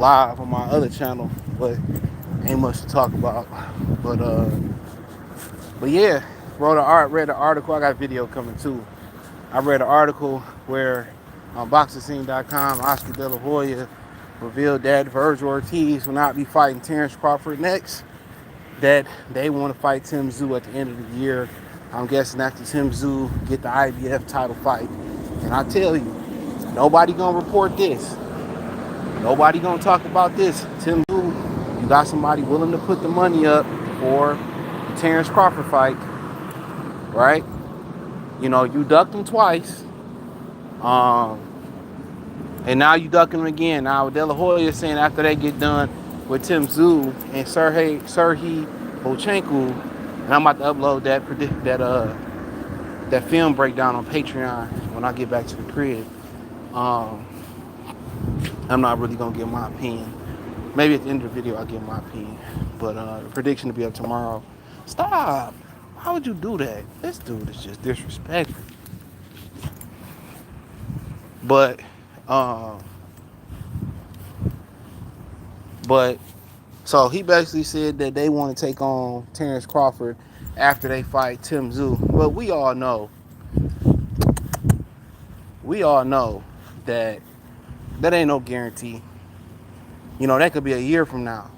live on my other channel, but ain't much to talk about. But yeah, read the article. I got a video coming too. I read an article where on boxing.com, Oscar De La Hoya revealed that Virgil Ortiz will not be fighting Terence Crawford next. That they want to fight Tszyu at the end of the year. I'm guessing after Tszyu get the IBF title fight. And I tell you, nobody gonna report this. Nobody gonna talk about this. Tszyu, you got somebody willing to put the money up for the Terence Crawford fight, right? You know, you ducked him twice. And now you ducking him again. Now De La Hoya is saying after they get done with Tszyu and Serhii Bohachuk, and I'm about to upload that film breakdown on Patreon when I get back to the crib. I'm not really gonna give my opinion. Maybe at the end of the video I'll give my opinion. But the prediction to be up tomorrow. Stop! How would you do that? This dude is just disrespectful. But so he basically said that they want to take on Terence Crawford after they fight Tszyu. But we all know that ain't no guarantee. You know, that could be a year from now.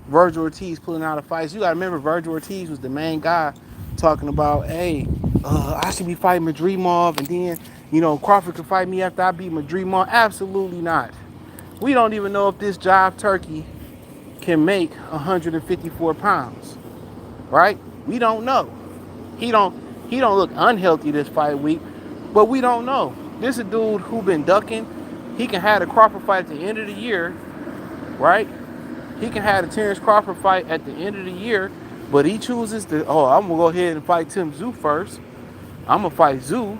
Virgil Ortiz pulling out of fights. You got to remember, Virgil Ortiz was the main guy talking about, hey, I should be fighting Madrimov, and then, you know, Crawford could fight me after I beat Madrimov. Absolutely not. We don't even know if this jive turkey can make 154 pounds, right? We don't know. He don't look unhealthy this fight week, but we don't know. This is a dude who been ducking. He can have a Crawford fight at the end of the year, right? He can have a Terence Crawford fight at the end of the year, but he chooses to, I'm going to go ahead and fight Tszyu first. I'm going to fight Tszyu.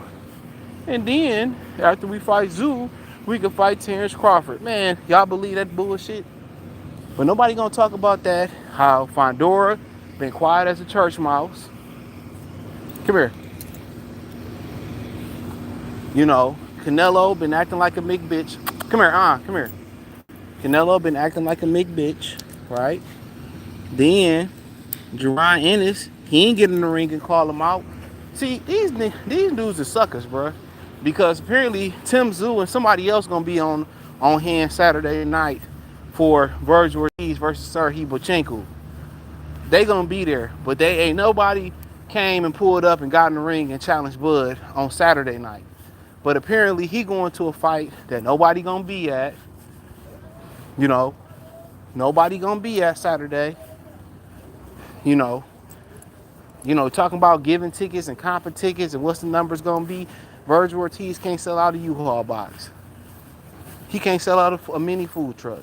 And then, after we fight Tszyu, we can fight Terence Crawford. Man, y'all believe that bullshit? But nobody going to talk about that. How Fondora been quiet as a church mouse. Come here. You know, Canelo been acting like a big bitch. Come here, come here. Canelo been acting like a big bitch, right? Then, Jerron Ennis, he ain't get in the ring and call him out. See, these dudes are suckers, bro. Because apparently Tszyu and somebody else gonna be on hand Saturday night for Virgil Ortiz versus Serhii Bohachuk. They gonna be there, but they ain't nobody came and pulled up and got in the ring and challenged Bud on Saturday night. But apparently he going to a fight that nobody gonna be at. You know, nobody gonna be at Saturday. You know, talking about giving tickets and comping tickets and what's the numbers gonna be. Virgil Ortiz can't sell out a U-Haul box. He can't sell out a mini food truck.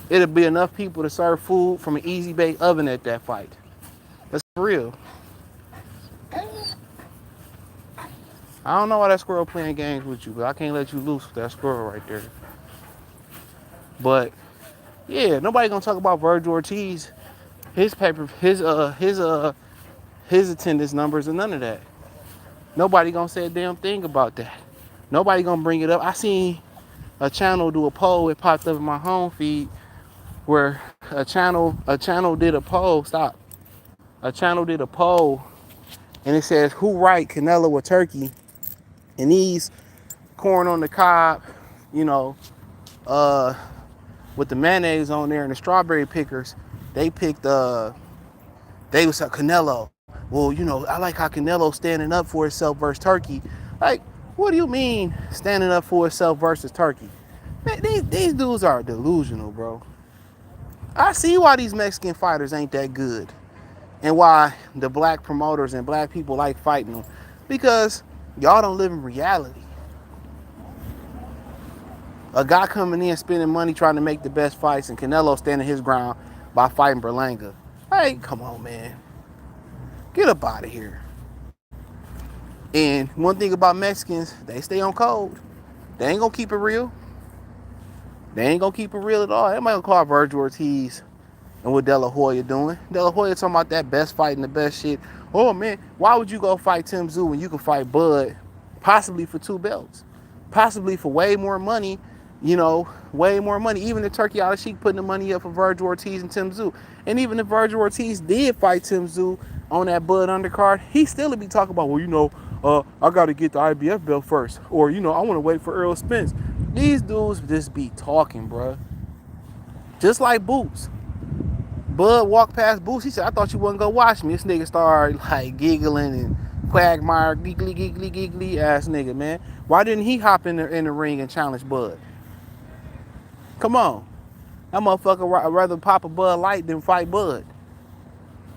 It'll be enough people to serve food from an easy bake oven at that fight. That's real. I don't know why that squirrel playing games with you, but I can't let you loose with that squirrel right there. But yeah, nobody gonna talk about Virgil Ortiz, his attendance numbers and none of that. Nobody gonna say a damn thing about that. Nobody gonna bring it up. I seen a channel do a poll. It popped up in my home feed where a channel did a poll. Stop. A channel did a poll, and it says who right, Canelo or Turkey? And these corn on the cob, you know, with the mayonnaise on there and the strawberry pickers, they picked they was like Canelo. Well, you know, I like how Canelo's standing up for himself versus Turkey. Like, what do you mean standing up for himself versus Turkey? Man, these dudes are delusional, bro. I see why these Mexican fighters ain't that good and why the black promoters and black people like fighting them. Because y'all don't live in reality. A guy coming in spending money trying to make the best fights and Canelo standing his ground by fighting Berlanga. Hey, come on, man. Get up out of here. And one thing about Mexicans, they stay on code. They ain't gonna keep it real. They ain't gonna keep it real at all. Everybody gonna call Virgil Ortiz and what De La Hoya doing. De La Hoya talking about that best fight and the best shit. Oh man, why would you go fight Tszyu when you can fight Bud possibly for 2 belts? Possibly for way more money You know, way more money. Even the Turkey Al Sheik putting the money up for Virgil Ortiz and Tszyu. And even if Virgil Ortiz did fight Tszyu on that Bud undercard, he still would be talking about, well, you know, I got to get the IBF belt first. Or, you know, I want to wait for Earl Spence. These dudes just be talking, bruh. Just like Boots. Bud walked past Boots. He said, I thought you wasn't going to watch me. This nigga started, like, giggling and quagmire, giggly ass nigga, man. Why didn't he hop in the ring and challenge Bud? Come on. That motherfucker I'd rather pop a Bud Light than fight Bud.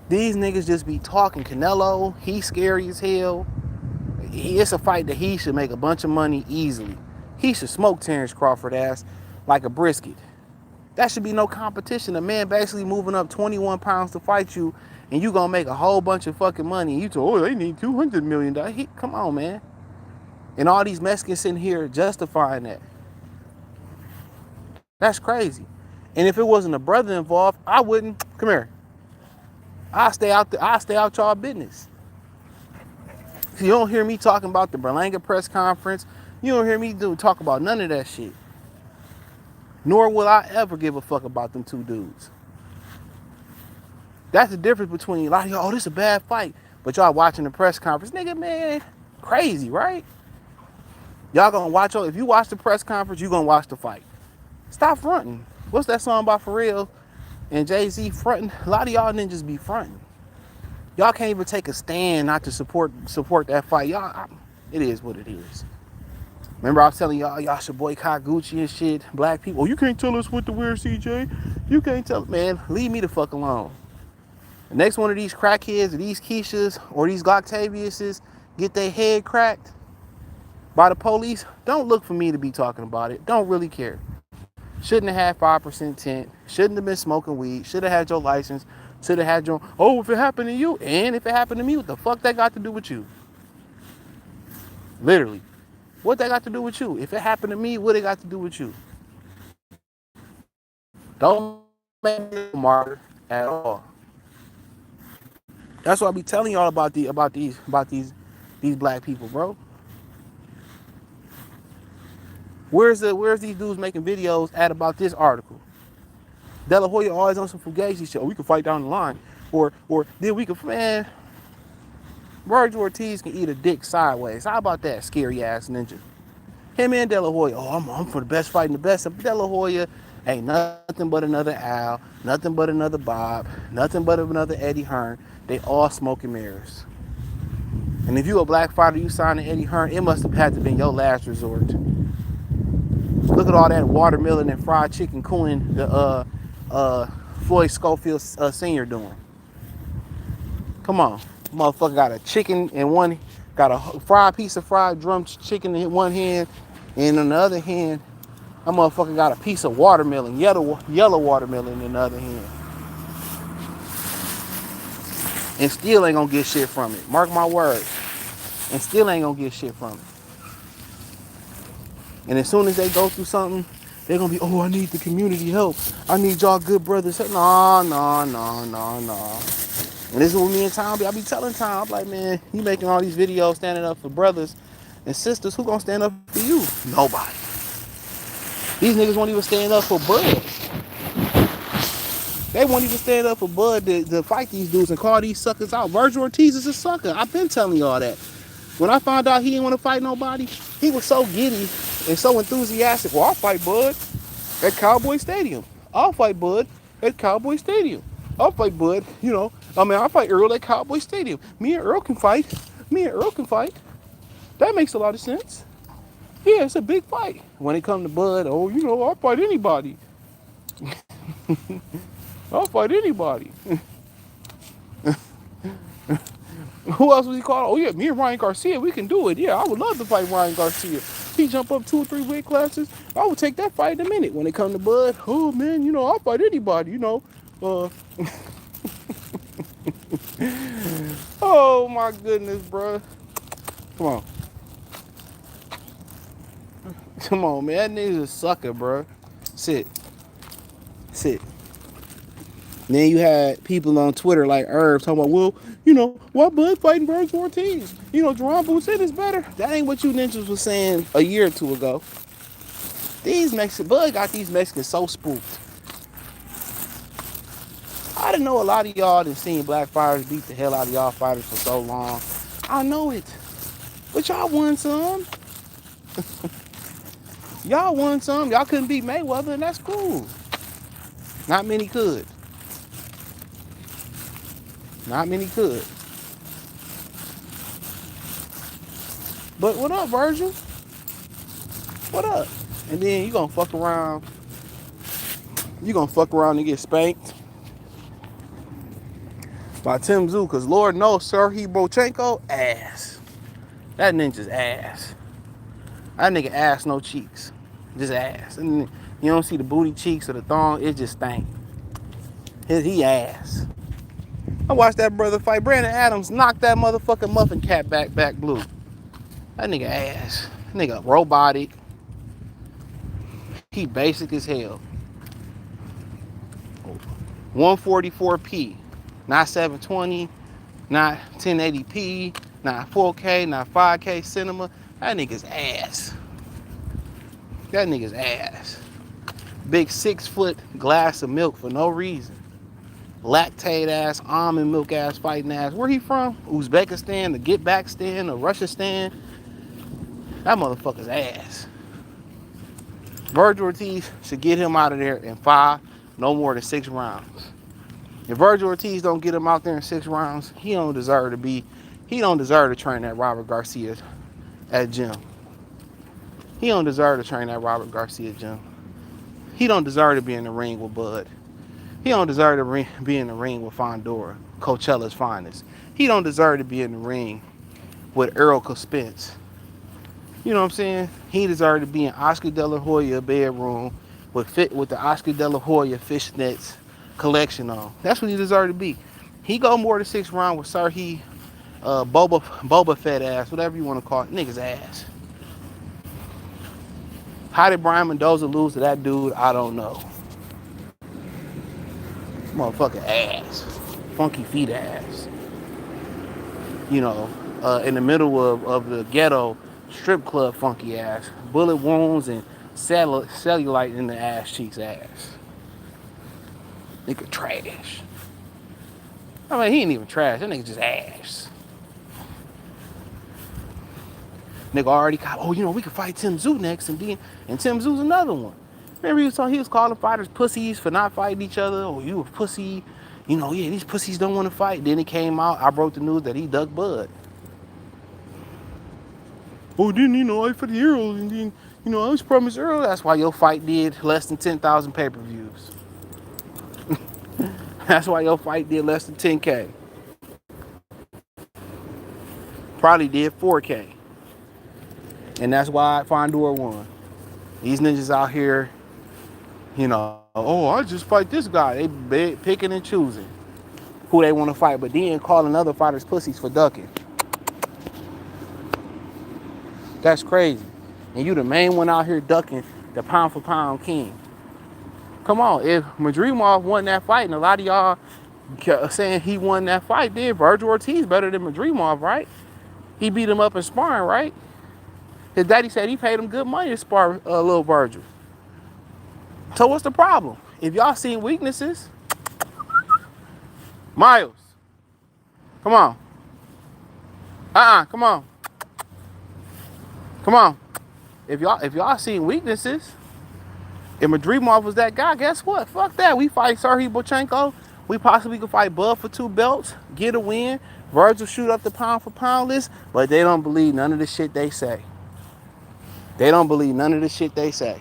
These niggas just be talking. Canelo, he's scary as hell. It's a fight that he should make a bunch of money easily. He should smoke Terence Crawford ass like a brisket. That should be no competition. A man basically moving up 21 pounds to fight you, and you gonna make a whole bunch of fucking money. And you told, oh, they need $200 million. Come on, man. And all these Mexicans sitting here justifying that. That's crazy. And if it wasn't a brother involved, I wouldn't. Come here. I'll stay out y'all business. You don't hear me talking about the Berlanga press conference. You don't hear me talk about none of that shit. Nor will I ever give a fuck about them two dudes. That's the difference between a lot of y'all, oh, this is a bad fight. But y'all watching the press conference. Nigga, man, crazy, right? Y'all gonna watch, if you watch the press conference, you gonna watch the fight. Stop fronting. What's that song by Pharrell and Jay-Z fronting? A lot of y'all ninjas be fronting. Y'all can't even take a stand not to support that fight. Y'all, it is what it is. Remember I was telling y'all should boycott Gucci and shit. Black people, oh, you can't tell us what to wear, CJ. You can't tell, man, leave me the fuck alone. The next one of these crackheads or these Keishas or these Octaviuses get their head cracked by the police, don't look for me to be talking about it. Don't really care. Shouldn't have had 5% tint. Shouldn't have been smoking weed. Should have had your license. Should have had your, oh, if it happened to you, and if it happened to me, what the fuck that got to do with you? Literally. What that got to do with you? If it happened to me, what it got to do with you? Don't make me a martyr at all. That's why I be telling y'all about these black people, bro. Where's these dudes making videos at about this article? De La Hoya always on some fugazi shit. Oh, we can fight down the line. Or then we can, man, Virgil Ortiz can eat a dick sideways. How about that, scary ass ninja? Him and De La Hoya, oh, I'm for the best fighting the best. De La Hoya ain't nothing but another Al, nothing but another Bob, nothing but another Eddie Hearn. They all smoking mirrors. And if you a black fighter, you signed to Eddie Hearn, it must have had to been your last resort. Look at all that watermelon and fried chicken cooling the Floyd Schofield Sr. doing. Come on. Motherfucker got a chicken in one, got a fried piece of fried drum chicken in one hand, and in the other hand, that motherfucker got a piece of watermelon, yellow watermelon in the other hand. And still ain't gonna get shit from it. Mark my words. And still ain't gonna get shit from it. And as soon as they go through something, they're gonna be, oh, I need the community help. I need y'all good brothers. No. And this is what me and Tom be. I be telling Tom, I'm like, man, you making all these videos standing up for brothers and sisters. Who gonna stand up for you? Nobody. These niggas won't even stand up for Bud. They won't even stand up for Bud to fight these dudes and call these suckers out. Virgil Ortiz is a sucker. I've been telling y'all that. When I found out he didn't want to fight nobody, he was so giddy and so enthusiastic. Well, I'll fight Bud at Cowboy Stadium. I'll fight Bud at Cowboy Stadium. I'll fight Bud, I'll fight Earl at Cowboy Stadium. Me and Earl can fight. That makes a lot of sense. Yeah, it's a big fight. When it comes to Bud, I'll fight anybody. I'll fight anybody. Who else was he called? Oh, yeah, me and Ryan Garcia, we can do it. Yeah, I would love to fight Ryan Garcia. He jump up 2 or 3 weight classes. I would take that fight in a minute. When it comes to Bud, oh, man, I'll fight anybody, Oh, my goodness, bro. Come on. Come on, man. That nigga's a sucker, bro. Sit. Then you had people on Twitter like Herb talking about, well, why Bud fighting Virgil Ortiz? Jerome Booth said it's better. That ain't what you ninjas was saying a year or two ago. Bud got these Mexicans so spooked. I didn't know a lot of y'all done seen black fighters beat the hell out of y'all fighters for so long. I know it. But y'all won some. Y'all won some. Y'all couldn't beat Mayweather, and that's cool. Not many could. Not many could. But what up, Virgil? What up? And then you gonna fuck around. You gonna fuck around and get spanked by Tszyu, because Lord knows Serhiy Bochenko, ass. That ninja's ass. That nigga ass, no cheeks. Just ass. And you don't see the booty cheeks or the thong, it just stank. He ass. I watched that brother fight. Brandon Adams knocked that motherfucking muffin cap back blue. That nigga ass. That nigga robotic. He basic as hell. 144p. Not 720. Not 1080p. Not 4K. Not 5K cinema. That nigga's ass. That nigga's ass. Big 6-foot glass of milk for no reason. Lactate ass, almond milk ass, fighting ass. Where he from? Uzbekistan, the Get Back stand, the Russia stand. That motherfucker's ass. Virgil Ortiz should get him out of there in 5, no more than 6 rounds. If Virgil Ortiz don't get him out there in 6 rounds, he don't deserve to train that Robert Garcia at gym. He don't deserve to train that Robert Garcia gym. He don't deserve to be in the ring with Bud. He don't deserve to be in the ring with Fondora, Coachella's finest. He don't deserve to be in the ring with Erica Spence. You know what I'm saying? He deserved to be in Oscar De La Hoya bedroom with the Oscar De La Hoya fishnets collection on. That's what he deserved to be. He go more than 6 rounds with Serhiy Boba Fett ass, whatever you want to call it, nigga's ass. How did Brian Mendoza lose to that dude? I don't know. Motherfucking ass. Funky feet ass. You know, in the middle of the ghetto strip club funky ass. Bullet wounds and cellulite in the ass cheeks ass. Nigga trash. I mean, he ain't even trash. That nigga just ass. Nigga already got, oh, you know, we could fight Tszyu next, and Tszyu's another one. Remember he was calling fighters pussies for not fighting each other. Oh, you a pussy. You know, yeah, these pussies don't want to fight. Then it came out, I broke the news that he ducked Bud. Oh, then, you know, I for the Earl, and then, you know, I was promised Earl. That's why your fight did less than 10,000 pay-per-views. That's why your fight did less than 10K. Probably did 4K. And that's why Fondor won. These ninjas out here, you know, oh, I just fight this guy. They picking and choosing who they want to fight, but then calling other fighters pussies for ducking. That's crazy. And you the main one out here ducking the pound for pound king. Come on, if Madrimov won that fight, and a lot of y'all saying he won that fight, then Virgil Ortiz better than Madrimov, right? He beat him up in sparring, right? His daddy said he paid him good money to spar little Virgil. So what's the problem? If y'all seen weaknesses, Miles, come on. Come on. Come on. If y'all seen weaknesses, if Madrimov was that guy, guess what? Fuck that. We fight Serhiy Bochenko. We possibly could fight Bud for 2 belts, get a win. Virgil shoot up the pound for pound list, but they don't believe none of the shit they say. They don't believe none of the shit they say.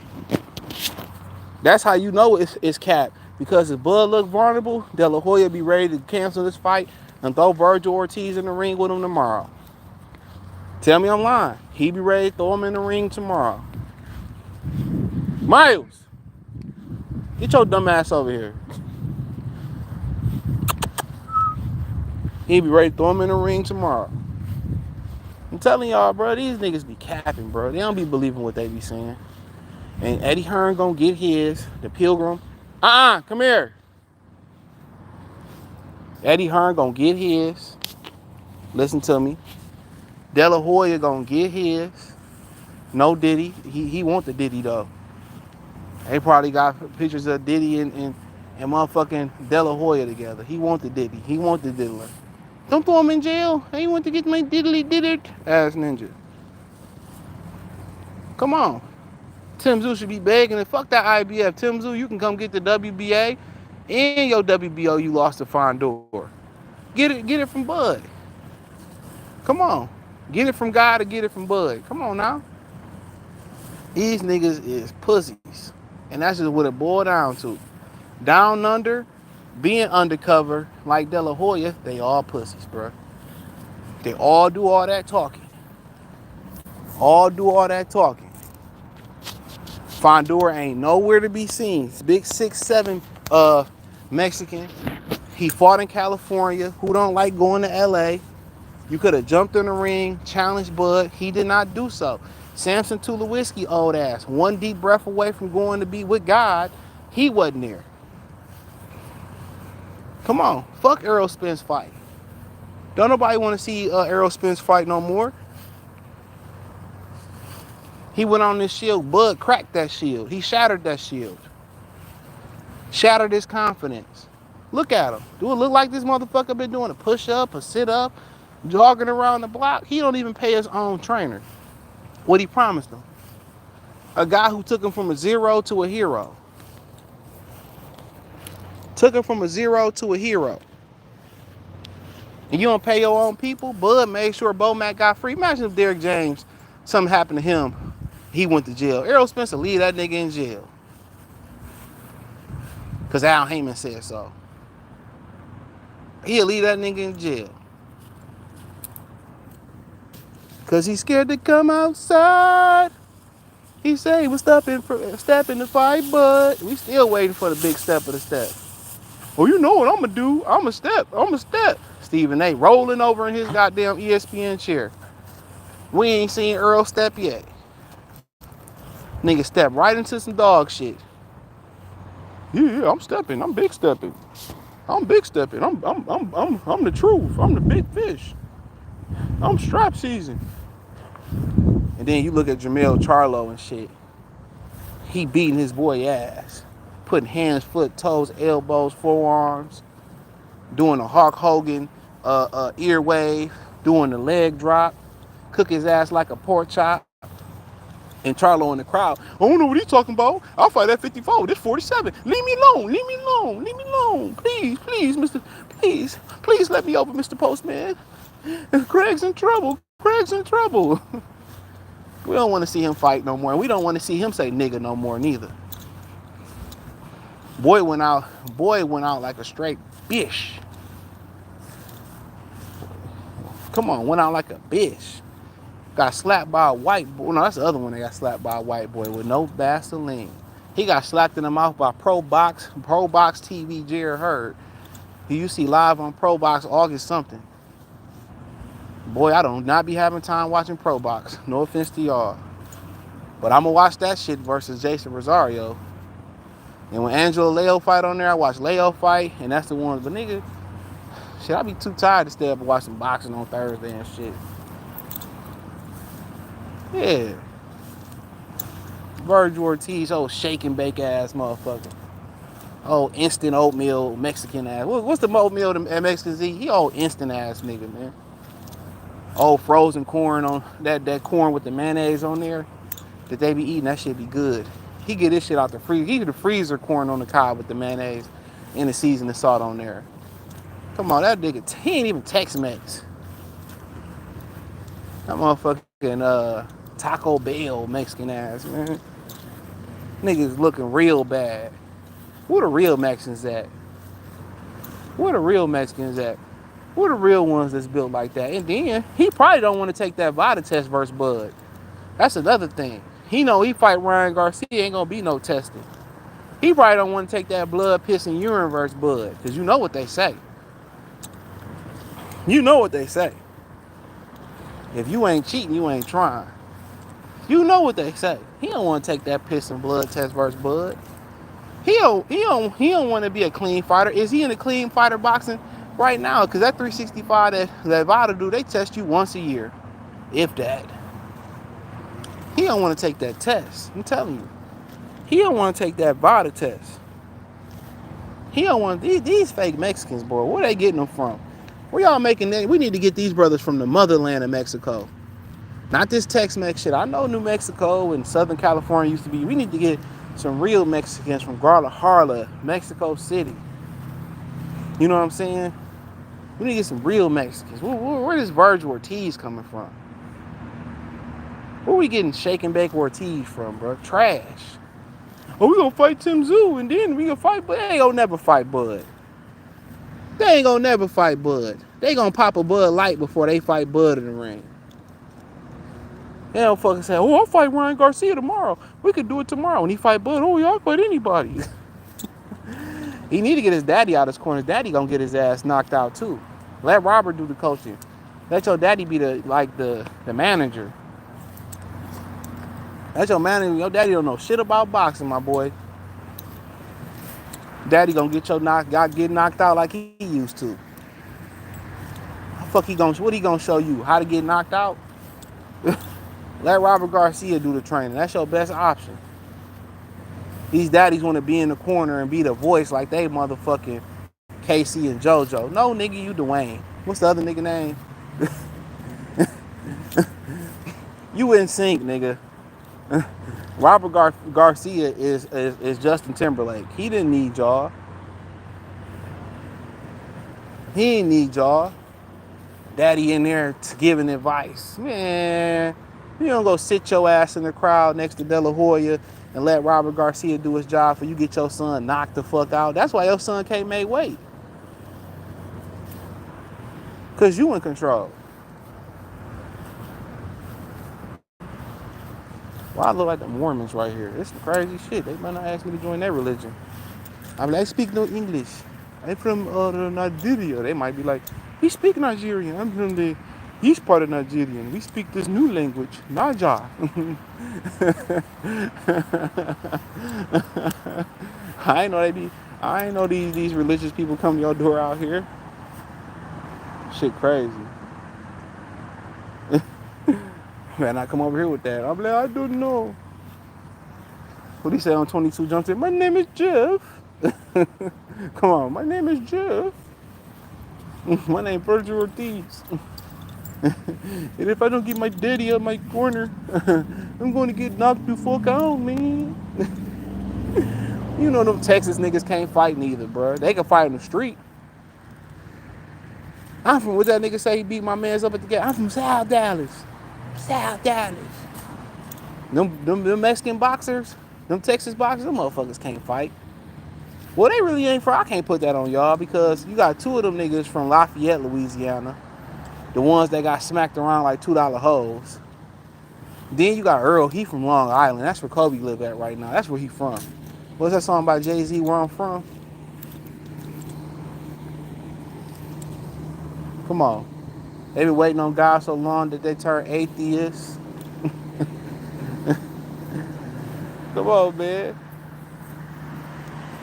That's how you know it's cap. Because if Bud look vulnerable, De La Hoya be ready to cancel this fight and throw Virgil Ortiz in the ring with him tomorrow. Tell me I'm lying. He be ready to throw him in the ring tomorrow. Miles, get your dumb ass over here. He be ready to throw him in the ring tomorrow. I'm telling y'all, bro, these niggas be capping, bro. They don't be believing what they be saying. And Eddie Hearn gonna get his. The Pilgrim. Come here. Eddie Hearn gonna get his. Listen to me. De La Hoya gonna get his. No Diddy. He want the Diddy though. They probably got pictures of Diddy and motherfucking De La Hoya together. He want the Diddy. He want the diddler. Don't throw him in jail. He want to get my diddly did it. Ass ninja. Come on. Tim Tszyu should be begging and fuck that IBF. Tim Tszyu, you can come get the WBA and your WBO you lost to Fondor. Get it from Bud. Come on. Get it from God or get it from Bud. Come on now. These niggas is pussies. And that's just what it boiled down to. Down under, being undercover, like De La Hoya, they all pussies, bro. They all do all that talking. All do all that talking. Fondor ain't nowhere to be seen. It's big 6'7" Mexican. He fought in California. Who don't like going to LA? You could have jumped in the ring, challenged Bud. He did not do so. Samson Tulowitzki, old ass, one deep breath away from going to be with God. He wasn't there. Come on, fuck Errol Spence fight. Don't nobody want to see Errol Spence fight no more. He went on this shield. Bud cracked that shield. He shattered that shield. Shattered his confidence. Look at him. Do it look like this motherfucker been doing a push-up, a sit-up, jogging around the block? He don't even pay his own trainer what he promised him. A guy who took him from a zero to a hero. Took him from a zero to a hero. And you don't pay your own people? Bud made sure Bomac got free. Imagine if Derrick James, something happened to him, he went to jail. Errol Spencer leave that nigga in jail. Because Al Heyman said so. He'll leave that nigga in jail. Because he's scared to come outside. He said he was stepping to fight, but we still waiting for the big step of the step. Well, you know what I'm going to do. I'm a step. Stephen A. rolling over in his goddamn ESPN chair. We ain't seen Earl step yet. Nigga step right into some dog shit. Yeah, I'm stepping. I'm big stepping. I'm big stepping. I'm the truth. I'm the big fish. I'm strap season. And then you look at Jamel Charlo and shit. He beating his boy ass. Putting hands, foot, toes, elbows, forearms. Doing a Hulk Hogan ear wave. Doing the leg drop. Cook his ass like a pork chop. And Charlo in the crowd. I don't know what he's talking about. I'll fight at 54. This 47. Leave me alone. Leave me alone. Leave me alone. Please, please, Mr. Please let me over, Mr. Postman. Craig's in trouble. Craig's in trouble. We don't want to see him fight no more. And we don't want to see him say nigga no more neither. Boy went out like a straight bitch. Come on, went out like a bitch. Got slapped by a white boy. No, that's the other one that got slapped by a white boy with no Vaseline. He got slapped in the mouth by Pro Box TV, Jared Hurd. Who you see live on Pro Box August something. Boy, I don't not be having time watching Pro Box. No offense to y'all. But I'm going to watch that shit versus Jason Rosario. And when Angelo Leo fight on there, I watch Leo fight. And that's the one. But nigga, shit, I be too tired to stay up and watch some boxing on Thursday and shit. Yeah. Virgil Ortiz, old shake and bake ass motherfucker. Old instant oatmeal Mexican ass. What's the oatmeal that Mexicans eat? He old instant ass nigga, man. Old frozen corn on that corn with the mayonnaise on there that they be eating, that shit be good. He get this shit out the freezer. He get the freezer corn on the cob with the mayonnaise and the seasoning salt on there. Come on, that nigga, he ain't even Tex-Mex. That motherfucking Taco Bell Mexican ass, man. Niggas looking real bad. Where the real Mexicans at? Where the real Mexicans at? Where the real ones that's built like that? And then, he probably don't want to take that VADA test versus Bud. That's another thing. He know he fight Ryan Garcia, ain't gonna be no testing. He probably don't want to take that blood, piss, and urine versus Bud. Because you know what they say. You know what they say. If you ain't cheating, you ain't trying. You know what they say. He don't want to take that piss and blood test versus Bud. He don't want to be a clean fighter. Is he in a clean fighter boxing right now? Because that 365 that VADA do, they test you once a year. If that. He don't want to take that test. I'm telling you. He don't want to take that VADA test. He don't want these fake Mexicans, boy. Where they getting them from? Where y'all making that? We need to get these brothers from the motherland of Mexico. Not this Tex-Mex shit. I know New Mexico and Southern California used to be. We need to get some real Mexicans from Guadalajara, Mexico City. You know what I'm saying? We need to get some real Mexicans. Where is Virgil Ortiz coming from? Where we getting Shake and Bake Ortiz from, bro? Trash. Oh, we gonna fight Tszyu and then we gonna fight, but they ain't gonna never fight Bud. They ain't gonna never fight Bud. They gonna pop a Bud Light before they fight Bud in the ring. They don't fucking say, oh, I'll fight Ryan Garcia tomorrow. We could do it tomorrow. When he fight Bud, oh, y'all fight anybody. He need to get his daddy out of his corner. His daddy gonna get his ass knocked out too. Let Robert do the coaching. Let your daddy be the manager. Let your manager. Your daddy don't know shit about boxing, my boy. Daddy gonna get knocked out like he used to. What he gonna show you? How to get knocked out? Let Robert Garcia do the training. That's your best option. These daddies want to be in the corner and be the voice like they motherfucking KC and JoJo. No, nigga, you Dwayne. What's the other nigga name? You in sync, nigga. Robert Garcia is Justin Timberlake. He didn't need y'all. He didn't need y'all. Daddy in there giving advice. Man, you don't go sit your ass in the crowd next to De La Hoya and let Robert Garcia do his job for you get your son knocked the fuck out. That's why your son can't make weight. Because you in control. Well, I look like the Mormons right here. It's some crazy shit. They might not ask me to join their religion. I'm like, I speak no English. I'm from Nigeria. They might be like, we speak Nigerian. I'm from the east part of Nigeria. We speak this new language, Naja. I know these religious people come to your door out here. Shit crazy. Man, I come over here with that. I'm like, I don't know. What he say on 22 Jump Street? My name is Jeff. Come on, my name is Jeff. My name is Virgil Ortiz. And if I don't get my daddy out my corner, I'm going to get knocked the fuck out, man. You know them Texas niggas can't fight neither, bro. They can fight in the street. I'm from, what that nigga say he beat my mans up at the gate? I'm from South Dallas. South Dallas. Them Mexican boxers, them Texas boxers, them motherfuckers can't fight. Well, they really ain't I can't put that on y'all because you got two of them niggas from Lafayette, Louisiana. The ones that got smacked around like $2 hoes. Then you got Earl, he from Long Island. That's where Kobe live at right now. That's where he from. What's that song by Jay-Z, Where I'm From? Come on. They been waiting on God so long that they turn atheists. Come on, man.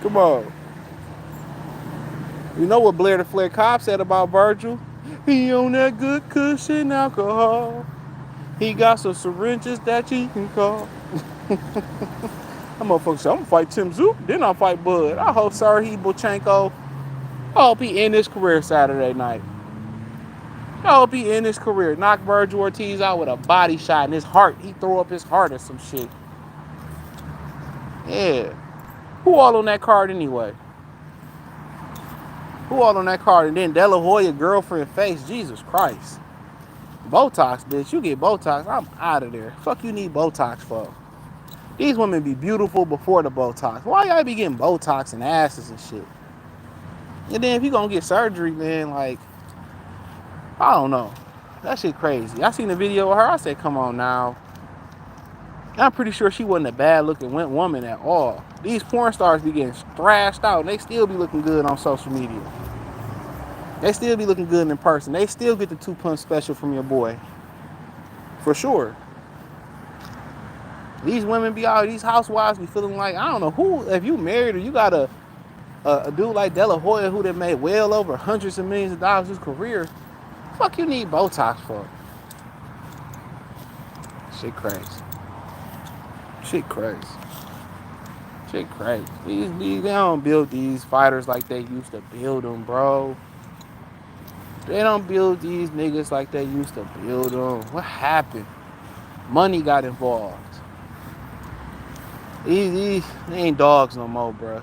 Come on. You know what Blair the Flair Cobb said about Virgil? He on that good cushion alcohol. He got some syringes that you can call. I'm gonna fight Tszyu, then I'll fight Bud. I hope Serhiy Bochenko, I hope he end his career Saturday night. I hope he end his career. Knock Virgil Ortiz out with a body shot in his heart. He throw up his heart or some shit. Yeah. Who all on that card anyway? Who all on that card? And then De La Hoya girlfriend face. Jesus Christ. Botox, bitch. You get Botox, I'm out of there. Fuck you need Botox for? These women be beautiful before the Botox. Why y'all be getting Botox and asses and shit? And then if you gonna get surgery, man, like, I don't know. That shit crazy. I seen the video of her. I said, come on now. I'm pretty sure she wasn't a bad looking woman at all. These porn stars be getting thrashed out and they still be looking good on social media. They still be looking good in person. They still get the 2-punch special from your boy. For sure. These women be out, these housewives be feeling like, I don't know who, if you married or you got a dude like De La Hoya who that made well over hundreds of millions of dollars his career, fuck you need Botox for? Shit crazy. Shit crazy. Shit crazy. They don't build these fighters like they used to build them, bro. They don't build these niggas like they used to build them. What happened? Money got involved. They ain't dogs no more, bro.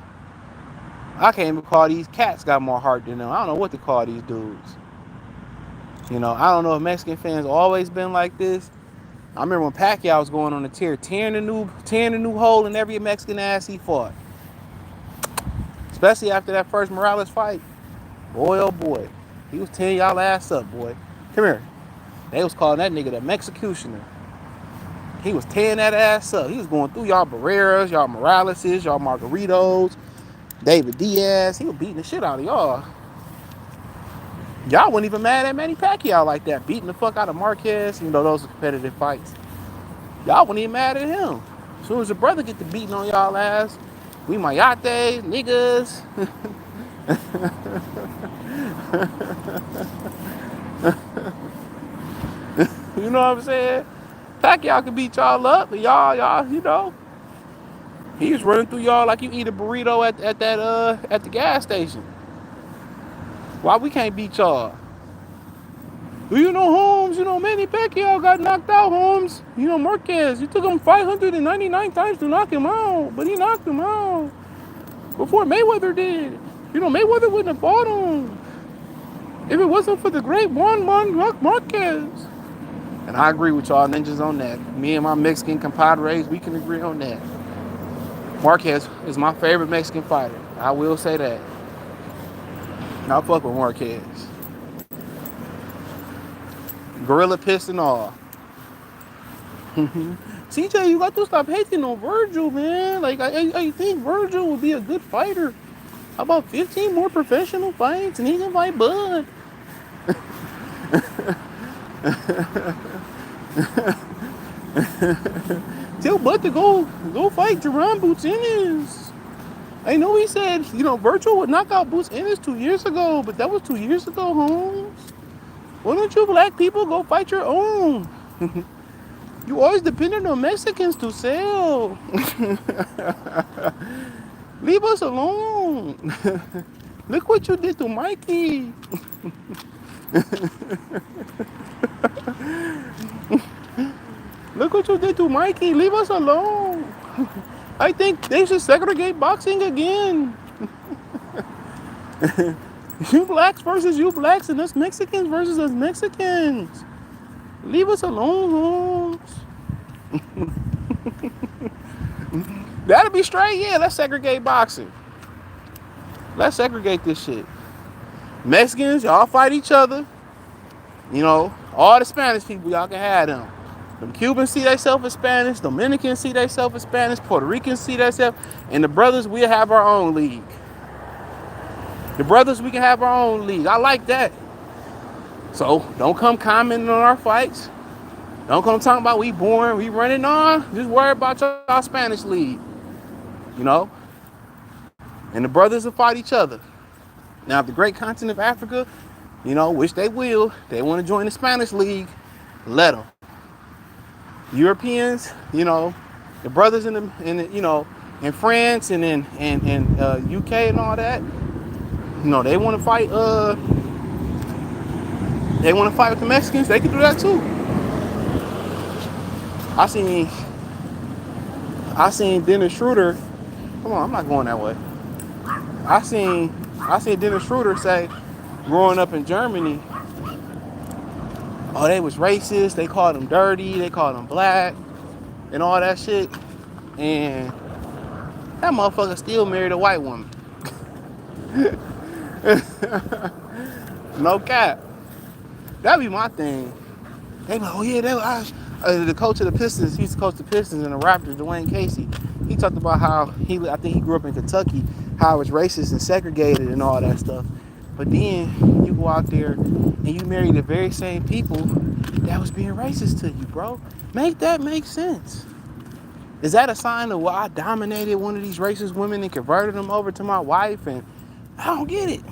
I can't even call these cats got more heart than them. I don't know what to call these dudes. You know, I don't know if Mexican fans always been like this. I remember when Pacquiao was going on the tear, tearing a new hole in every Mexican ass he fought. Especially after that first Morales fight. Boy, oh boy. He was tearing y'all ass up, boy. Come here. They was calling that nigga the Mexicutioner. He was tearing that ass up. He was going through y'all Barreras, y'all Moraleses, y'all Margaritos, David Diaz. He was beating the shit out of y'all. Y'all weren't even mad at Manny Pacquiao like that, beating the fuck out of Marquez. You know, those are competitive fights. Y'all weren't even mad at him. As soon as the brother get to beating on y'all ass, we mayate, niggas. You know what I'm saying? Pacquiao can beat y'all up, but y'all, you know, he was running through y'all like you eat a burrito at the gas station. Why we can't beat y'all? Do you know Holmes? You know Manny Pacquiao got knocked out, Holmes. You know Marquez. You took him 599 times to knock him out, but he knocked him out before Mayweather did. You know Mayweather wouldn't have fought him if it wasn't for the great Juan Marquez. And I agree with y'all ninjas on that. Me and my Mexican compadres, we can agree on that. Marquez is my favorite Mexican fighter. I will say that. I fuck with Marquez. Gorilla piss and all. CJ, you got to stop hating on Virgil, man. Like, I think Virgil would be a good fighter. How about 15 more professional fights and he can fight Bud? Tell Bud to go fight Jerome Boots Ennis. I know he said, you know, Virgil would knock out Boots Ennis 2 years ago, but that was 2 years ago, Holmes. Why don't you black people go fight your own? You always dependent on Mexicans to sell. Leave us alone. Look what you did to Mikey. Look what you did to Mikey. Leave us alone. I think they should segregate boxing again. You blacks versus you blacks and us Mexicans versus us Mexicans. Leave us alone, Holmes. That'll be straight, yeah. Let's segregate boxing. Let's segregate this shit. Mexicans, y'all fight each other. You know, all the Spanish people, y'all can have them. Them Cubans see themselves as Spanish. Dominicans see themselves as Spanish. Puerto Ricans see themselves. And the brothers, we'll have our own league. The brothers, we can have our own league. I like that. So, don't come commenting on our fights. Don't come talking about we boring, we running on. Just worry about y'all Spanish league. You know? And the brothers will fight each other. Now, if the great continent of Africa, you know, which they will, they want to join the Spanish league, let them. Europeans, you know, the brothers in the you know, in France and in UK and all that, you know, they want to fight with the Mexicans, they can do that too. I seen Dennis Schroeder. Come on, I'm not going that way. I seen Dennis Schroeder say, growing up in Germany, oh, they was racist, they called them dirty, they called them black, and all that shit. And that motherfucker still married a white woman. No cap. That'd be my thing. They be like, oh yeah, the coach of the Pistons, he used to coach the Pistons and the Raptors, Dwayne Casey. He talked about how I think he grew up in Kentucky, how it's racist and segregated and all that stuff. But then you go out there and you marry the very same people that was being racist to you, bro. Make that make sense. Is that a sign of, well, I dominated one of these racist women and converted them over to my wife? And I don't get it.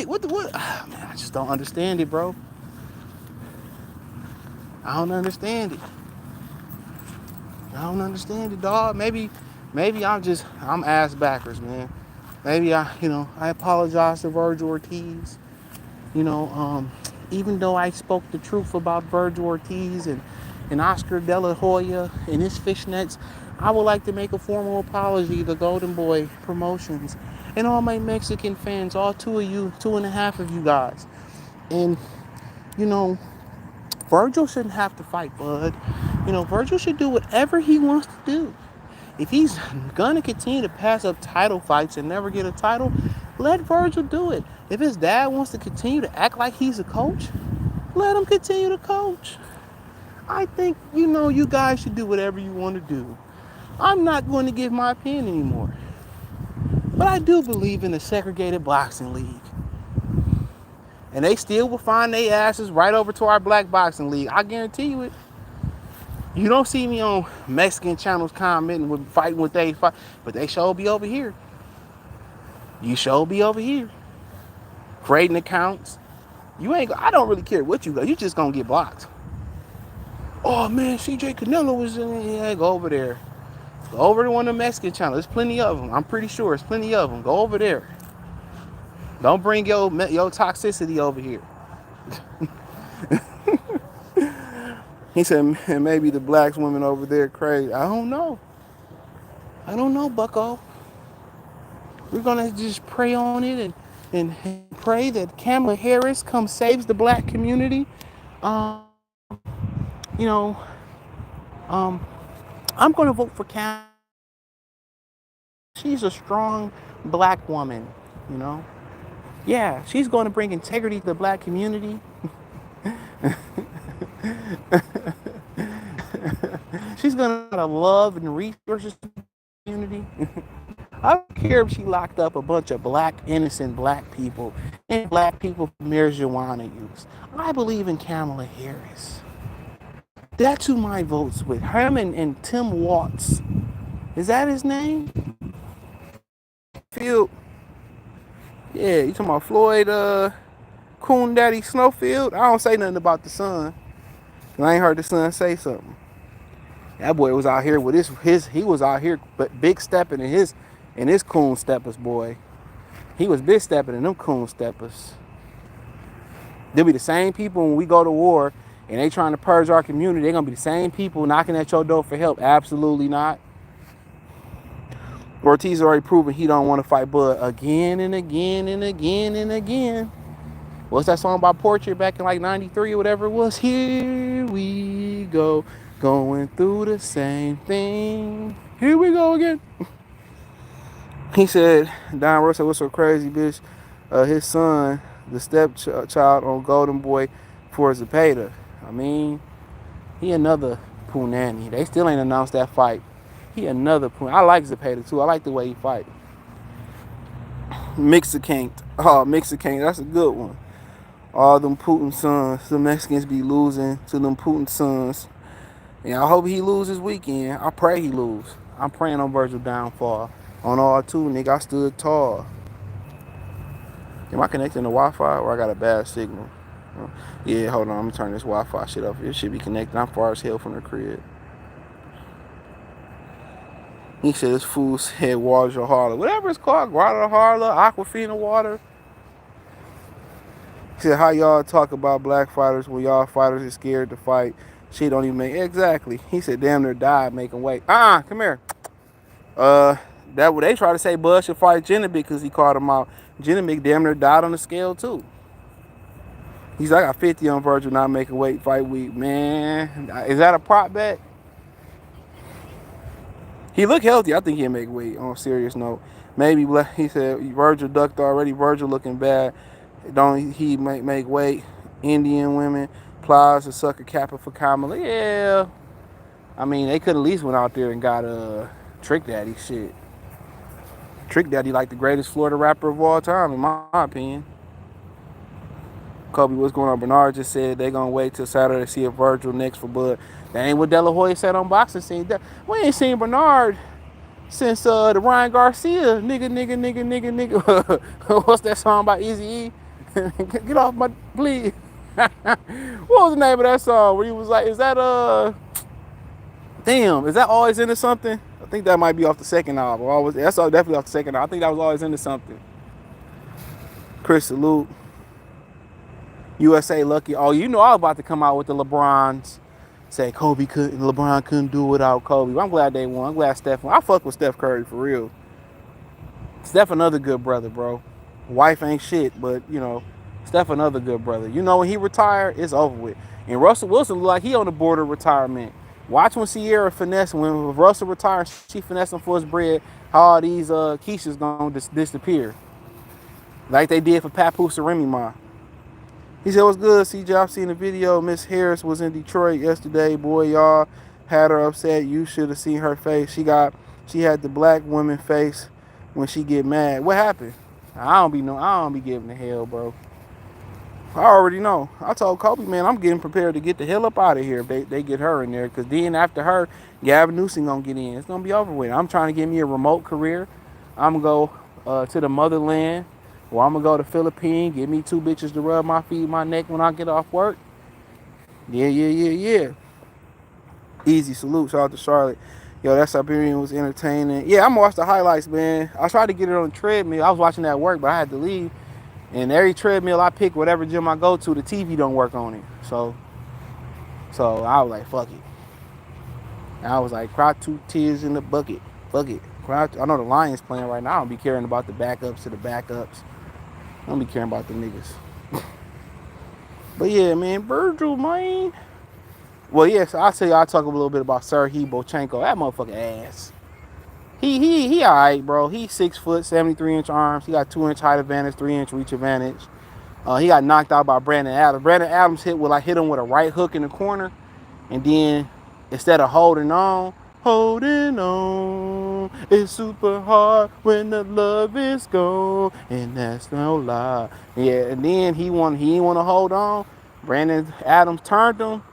What? Oh, man, I just don't understand it, bro. I don't understand it. I don't understand it, dog. Maybe I'm ass backwards, man. Maybe I apologize to Virgil Ortiz. You know, even though I spoke the truth about Virgil Ortiz and Oscar De La Hoya and his fishnets, I would like to make a formal apology to Golden Boy Promotions and all my Mexican fans, all two of you, two and a half of you guys. And, you know, Virgil shouldn't have to fight, bud. Virgil should do whatever he wants to do. If he's gonna continue to pass up title fights and never get a title, let Virgil do it. If his dad wants to continue to act like he's a coach, let him continue to coach. I think, you guys should do whatever you want to do. I'm not going to give my opinion anymore. But I do believe in a segregated boxing league. And they still will find their asses right over to our black boxing league. I guarantee you it. You don't see me on Mexican channels commenting with fighting what they fight, but they sure be over here. You sure be over here. Creating accounts. I don't really care what you got. You just gonna get blocked. Oh man, CJ Canelo was in there. Yeah, go over there. Go over to one of the Mexican channels. There's plenty of them. I'm pretty sure there's plenty of them. Go over there. Don't bring your toxicity over here. He said, maybe the black women over there crazy. I don't know, bucko. We're going to just pray on it and pray that Kamala Harris comes saves the black community. I'm going to vote for Kamala. She's a strong black woman, Yeah, she's going to bring integrity to the black community. She's going to love and resources to the community. I don't care if she locked up a bunch of innocent black people and black people for marijuana use. I believe in Kamala Harris. That's who my vote's with. Him and Tim Watts. Is that his name? Field. Yeah, you talking about Floyd Coon Daddy Snowfield? I don't say nothing about the son. I ain't heard the son say something. That boy was out here with he was out here big stepping in his coon steppers, boy. He was big stepping in them coon steppers. They'll be the same people when we go to war and they trying to purge our community. They're gonna be the same people knocking at your door for help. Absolutely not. Ortiz already proven he don't want to fight Bud again and again and again and again. What's that song about Portrait back in like 93 or whatever it was? Here we go, going through the same thing. Here we go again. He said, Don Rose said, what's so crazy, bitch? His son, the stepchild on Golden Boy for Zepeda. I mean, he another Punani. They still ain't announced that fight. He another Punani. I like Zepeda too. I like the way he fight. Mexican. Oh, Mexican. That's a good one. All them Putin sons. The Mexicans be losing to them Putin sons. And I hope he loses this weekend. I pray he lose. I'm praying on Virgil downfall. On all two, nigga, I stood tall. Am I connecting to Wi-Fi or I got a bad signal? Yeah, hold on. I'm going to turn this Wi-Fi shit off. It should be connected. I'm far as hell from the crib. He said this fool said water Harla. Whatever it's called. Water Harla, Aquafina water. He said, how y'all talk about black fighters when y'all fighters are scared to fight? She don't even make... Exactly. He said, damn near died making weight. Come here. That what they try to say Bud should fight Genevieve because he called him out. Genevieve damn near died on the scale too. He's like, I got 50 on Virgil not making weight fight week. Man, is that a prop bet? He look healthy. I think he'll make weight on a serious note. Maybe he said Virgil ducked already. Virgil looking bad. Don't he make weight? Indian women, Plaza, sucker Kappa for Kamala. Yeah. I mean, they could at least went out there and got Trick Daddy shit. Trick Daddy like the greatest Florida rapper of all time, in my opinion. Kobe, what's going on? Bernard just said they're going to wait till Saturday to see if Virgil next for Bud. That ain't what De La Hoya said on Boxing Scene. We ain't seen Bernard since the Ryan Garcia. Nigga. What's that song by Eazy-E? Get off my... Please. What was the name of that song where he was like, is that... Damn, is that Always Into Something? I think that might be off the second album. That's definitely off the second album. I think that was Always Into Something. Chris Salute. USA Lucky. Oh, you know I was about to come out with the LeBrons. Say LeBron couldn't do without Kobe. I'm glad they won. I'm glad Steph won. I fuck with Steph Curry for real. Steph another good brother, bro. Wife ain't shit, but you know, Steph another good brother. You know when he retired, it's over with. And Russell Wilson look like he on the border of retirement. Watch when Sierra finesse, when Russell retires, she finesse him for his bread, how all these Keishas gonna disappear. Like they did for Papoose and Remy Ma. He said, what's good, CJ? I've seen the video. Miss Harris was in Detroit yesterday. Boy, y'all had her upset. You should have seen her face. She had the black woman face when she get mad. What happened? I don't be giving the hell, bro. I already know. I told Kobe, man, I'm getting prepared to get the hell up out of here if they get her in there. Because then after her, Gavin Newsom going to get in. It's going to be over with. I'm trying to get me a remote career. I'm going to go to the motherland. Or I'm going to go to the Philippines. Get me 2 bitches to rub my feet, my neck when I get off work. Yeah. Easy salute. Shout out to Charlotte. Yo, that Siberian was entertaining. Yeah, I'm going to watch the highlights, man. I tried to get it on the treadmill. I was watching that at work, but I had to leave. And every treadmill I pick, whatever gym I go to, the TV don't work on it. So I was like, fuck it. And I was like, cry 2 tears in the bucket. Fuck it. I know the Lions playing right now. I don't be caring about the backups to the backups. I don't be caring about the niggas. But yeah, man, Virgil, man. Well, yes, I'll tell you, I'll talk a little bit about Sergey Bohachuk. That motherfucker ass. He alright, bro. He's 6 foot, 73-inch arms. He got 2-inch height advantage, 3-inch reach advantage. He got knocked out by Brandon Adams. Brandon Adams hit him with a right hook in the corner, and then instead of holding on, it's super hard when the love is gone, and that's no lie. Yeah, and then he didn't want to hold on. Brandon Adams turned him,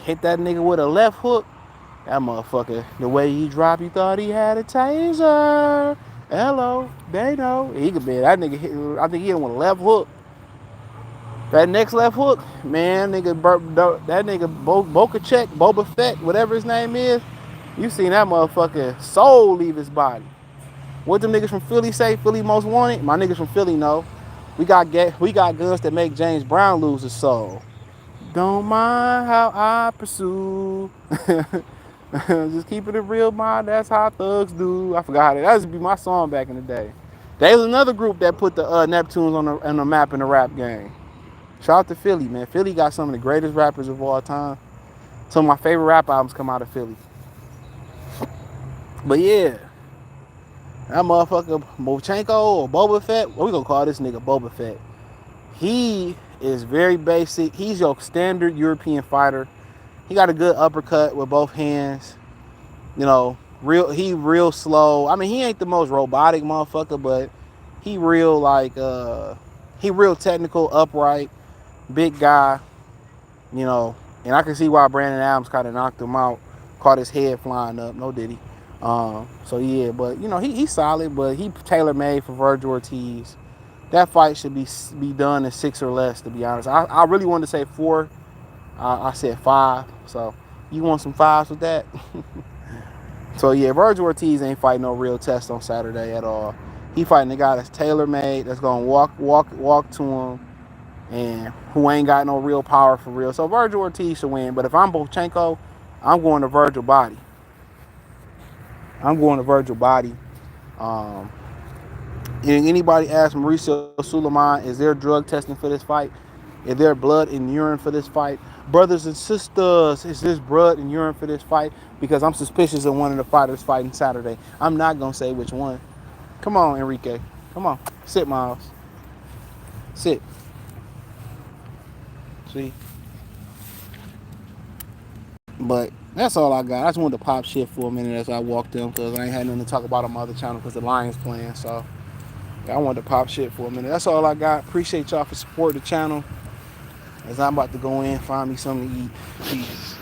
hit that nigga with a left hook. That motherfucker, the way he dropped, you thought he had a taser. Hello, they know. He could be that nigga hit, I think he hit him with a left hook. That next left hook, man, that nigga Bohachuk, Boba Fett, whatever his name is, you seen that motherfucker soul leave his body. What them niggas from Philly say? Philly most wanted? My niggas from Philly know. We got guns that make James Brown lose his soul. Don't mind how I pursue. Just keeping it real, man. That's how thugs do. I forgot it. That used to be my song back in the day. There was another group that put the Neptunes on the map in the rap game. Shout out to Philly, man. Philly got some of the greatest rappers of all time. Some of my favorite rap albums come out of Philly. But yeah, that motherfucker Bohachuk or Boba Fett, what we gonna call this nigga Boba Fett? He is very basic. He's your standard European fighter. He got a good uppercut with both hands. You know, he real slow. I mean, he ain't the most robotic motherfucker, but he real technical, upright, big guy. You know, and I can see why Brandon Adams kind of knocked him out, caught his head flying up. No did he? So yeah, but you know, he's solid, but he tailor-made for Virgil Ortiz. That fight should be done in 6 or less, to be honest. I really wanted to say 4. I said 5. So you want some 5s with that? So yeah, Virgil Ortiz ain't fighting no real test on Saturday at all. He fighting a guy that's tailor-made, that's gonna walk to him, and who ain't got no real power for real. So Virgil Ortiz should win. But if I'm Bohachuk, I'm going to Virgil body. And anybody ask Mauricio Suleiman, is there drug testing for this fight? Is there blood and urine for this fight? Brothers and sisters, is this blood and urine for this fight? Because I'm suspicious of one of the fighters fighting Saturday. I'm not going to say which one. Come on, Enrique. Come on. Sit, Miles. Sit. See? But that's all I got. I just wanted to pop shit for a minute as I walked in because I ain't had nothing to talk about on my other channel because the Lions playing. So I wanted to pop shit for a minute. That's all I got. Appreciate y'all for supporting the channel. As I'm about to go in, find me something to eat. Peace.